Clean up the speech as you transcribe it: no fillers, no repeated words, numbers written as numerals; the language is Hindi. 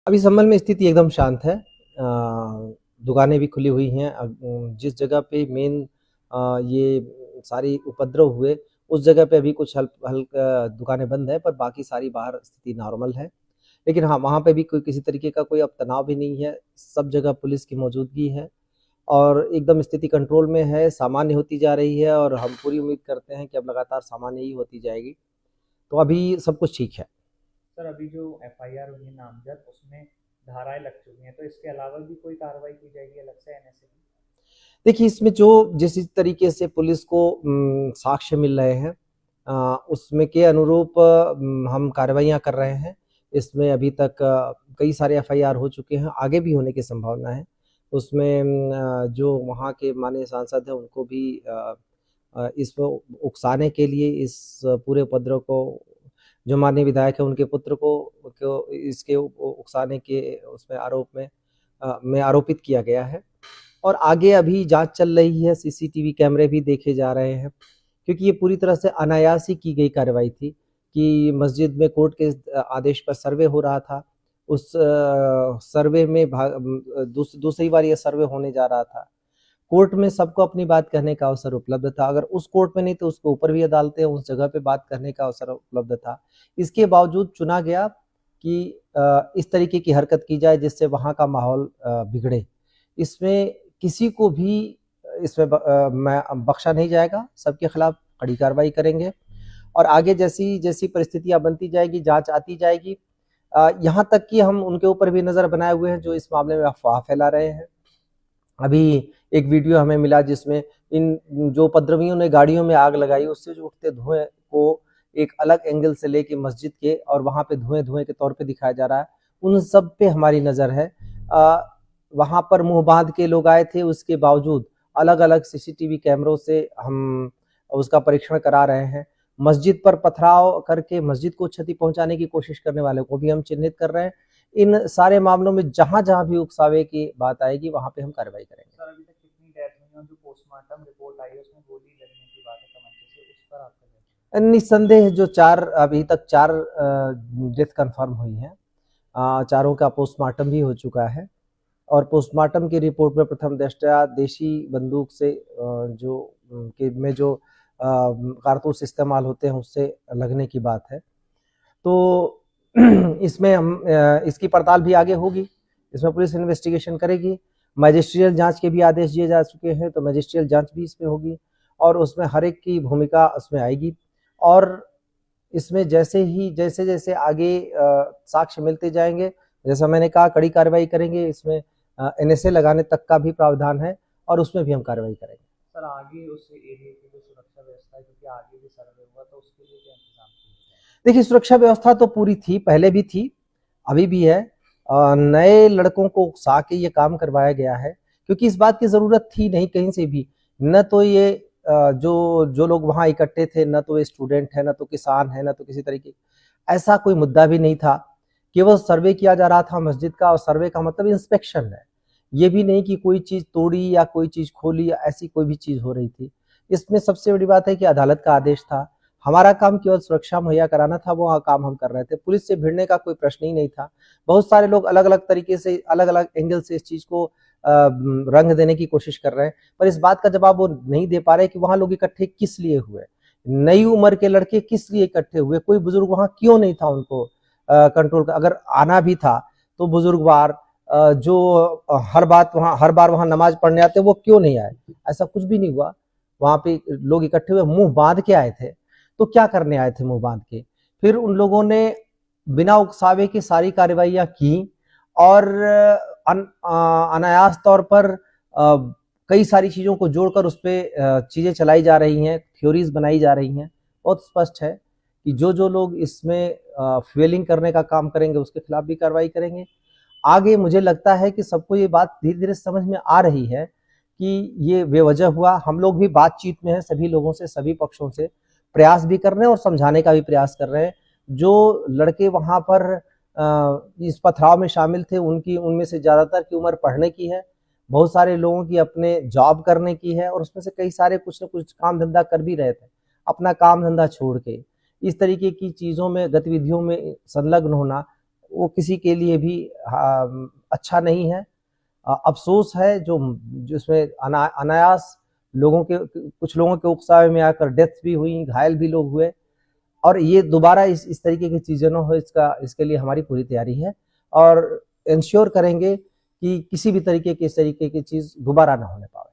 अभी संभल में स्थिति एकदम शांत है। दुकानें भी खुली हुई हैं। जिस जगह पे मेन ये सारी उपद्रव हुए, उस जगह पे अभी कुछ हल्का दुकानें बंद हैं, पर बाकी सारी बाहर स्थिति नॉर्मल है। लेकिन हाँ, वहाँ पे भी कोई किसी तरीके का कोई अब तनाव भी नहीं है। सब जगह पुलिस की मौजूदगी है और एकदम स्थिति कंट्रोल में है, सामान्य होती जा रही है और हम पूरी उम्मीद करते हैं कि अब लगातार सामान्य ही होती जाएगी। तो अभी सब कुछ ठीक है। सर अभी जो एफआईआर हुई है नामजद उसमें धाराएं लग चुकी हैं, तो इसके अलावा भी कोई कार्रवाई की जाएगी अलग से एनएसए की? देखिए, इसमें जो जिस तरीके से पुलिस को साक्ष्य मिल रहे हैं, उसमें के अनुरूप हम कार्रवाइयाँ कर रहे हैं। इसमें अभी तक कई सारे एफआईआर हो चुके हैं, आगे भी होने की संभावना है। उसमें जो वहाँ के माननीय सांसद हैं उनको भी इसको उकसाने के लिए, इस पूरे उपद्रव को, जो माननीय विधायक है उनके पुत्र को इसके उकसाने के उसमें आरोप में आरोपित किया गया है। और आगे अभी जांच चल रही है, सीसीटीवी कैमरे भी देखे जा रहे हैं, क्योंकि ये पूरी तरह से अनायास ही की गई कार्रवाई थी कि मस्जिद में कोर्ट के आदेश पर सर्वे हो रहा था। उस सर्वे में दूसरी बार ये सर्वे होने जा रहा था। कोर्ट में सबको अपनी बात कहने का अवसर उपलब्ध था। अगर उस कोर्ट में नहीं तो उसके ऊपर भी अदालतें, उस जगह पे बात करने का अवसर उपलब्ध था। इसके बावजूद चुना गया कि इस तरीके की हरकत की जाए जिससे वहाँ का माहौल बिगड़े। इसमें किसी को भी इसमें मैं बख्शा नहीं जाएगा। सबके खिलाफ कड़ी कार्रवाई करेंगे और आगे जैसी जैसी परिस्थितियां बनती जाएगी, जांच आती जाएगी। यहाँ तक कि हम उनके ऊपर भी नजर बनाए हुए हैं जो इस मामले में अफवाह फैला रहे हैं। अभी एक वीडियो हमें मिला जिसमें इन जो उपद्रवियों ने गाड़ियों में आग लगाई, उससे जो उठते धुएं को एक अलग एंगल से लेके मस्जिद के और वहां पे धुएं धुएं के तौर पे दिखाया जा रहा है। उन सब पे हमारी नजर है। वहां पर मुंह बांध के लोग आए थे, उसके बावजूद अलग अलग सीसीटीवी कैमरों से हम उसका परीक्षण करा रहे हैं। मस्जिद पर पथराव करके मस्जिद को क्षति पहुंचाने की कोशिश करने वाले को भी हम चिन्हित कर रहे हैं। इन सारे मामलों में जहां जहां भी उकसावे की बात आएगी वहां पे हम कार्रवाई करेंगे। सर अभी तक कितनी डेथ हुई है और जो पोस्टमार्टम रिपोर्ट आई है उसमें गोली लगने की बात है तमंचे से, उस पर आपका क्या? निस्संदेह जो चार अभी तक चार डेथ कंफर्म हुई हैं, चारों का पोस्टमार्टम भी हो चुका है और पोस्टमार्टम की रिपोर्ट में प्रथम दृष्टया देशी बंदूक से जो के में जो कारतूस इस्तेमाल होते हैं उससे लगने की बात है। तो इसमें हम इसकी पड़ताल भी आगे होगी। इसमें पुलिस इन्वेस्टिगेशन करेगी। मजिस्ट्रियल जांच के भी आदेश दिए जा चुके हैं, तो मजिस्ट्रियल जांच भी इसमें होगी और उसमें हर एक की भूमिका उसमें आएगी। और इसमें जैसे जैसे आगे साक्ष्य मिलते जाएंगे, जैसा मैंने कहा, कड़ी कार्रवाई करेंगे। इसमें एनएसए लगाने तक का भी प्रावधान है और उसमें भी हम कार्रवाई करेंगे। सर आगे उस एरिया की जो सुरक्षा व्यवस्था है, क्योंकि आगे भी सर्वे हुआ तो उसके लिए क्या इंतजाम किए जाए? देखिए, सुरक्षा व्यवस्था तो पूरी थी, पहले भी थी, अभी भी है। नए लड़कों को उकसा के ये काम करवाया गया है क्योंकि इस बात की जरूरत थी नहीं कहीं से भी। न तो ये जो जो लोग वहां इकट्ठे थे, न तो ये स्टूडेंट है, न तो किसान है, न तो किसी तरीके, ऐसा कोई मुद्दा भी नहीं था। केवल सर्वे किया जा रहा था मस्जिद का और सर्वे का मतलब इंस्पेक्शन है। ये भी नहीं कि कोई चीज तोड़ी या कोई चीज खोली या ऐसी कोई भी चीज हो रही थी। इसमें सबसे बड़ी बात है कि अदालत का आदेश था। हमारा काम केवल सुरक्षा मुहैया कराना था, वो काम हम कर रहे थे। पुलिस से भिड़ने का कोई प्रश्न ही नहीं था। बहुत सारे लोग अलग अलग तरीके से, अलग अलग एंगल से इस चीज को रंग देने की कोशिश कर रहे हैं, पर इस बात का जवाब वो नहीं दे पा रहे कि वहां लोग इकट्ठे किस लिए हुए, नई उम्र के लड़के किस लिए इकट्ठे हुए, कोई बुजुर्ग वहां क्यों नहीं था उनको कंट्रोल का। अगर आना भी था तो बुजुर्गवार जो हर बार वहां नमाज पढ़ने आते, वो क्यों नहीं आए? ऐसा कुछ भी नहीं हुआ। वहां पे लोग इकट्ठे हुए, मुंह बांध के आए थे। तो क्या करने आए थे मुंह बांध के? फिर उन लोगों ने बिना उकसावे की सारी कार्रवाइयां की और अनायास तौर पर कई सारी चीजों को जोड़कर उस पर चीजें चलाई जा रही हैं, थ्योरीज बनाई जा रही हैं। बहुत स्पष्ट है कि जो जो लोग इसमें फ्यूलिंग करने का काम करेंगे उसके खिलाफ भी कार्रवाई करेंगे। आगे मुझे लगता है कि सबको ये बात धीरे धीरे समझ में आ रही है कि ये बेवजह हुआ। हम लोग भी बातचीत में हैं सभी लोगों से, सभी पक्षों से प्रयास भी कर रहे हैं और समझाने का भी प्रयास कर रहे हैं। जो लड़के वहां पर इस पथराव में शामिल थे, उनमें से ज्यादातर की उम्र पढ़ने की है, बहुत सारे लोगों की अपने जॉब करने की है और उसमें से कई सारे कुछ न कुछ काम धंधा कर भी रहे थे अपना काम धंधा छोड़ के। इस तरीके की चीजों में, गतिविधियों में संलग्न होना वो किसी के लिए भी अच्छा नहीं है। अफसोस है जो जिसमें अनायास लोगों के कुछ लोगों के उकसावे में आकर डेथ भी हुई, घायल भी लोग हुए, और ये दोबारा इस तरीके की चीजें ना हो, इसके लिए हमारी पूरी तैयारी है और इंश्योर करेंगे कि किसी भी तरीके की इस तरीके की चीज दोबारा ना होने पाए।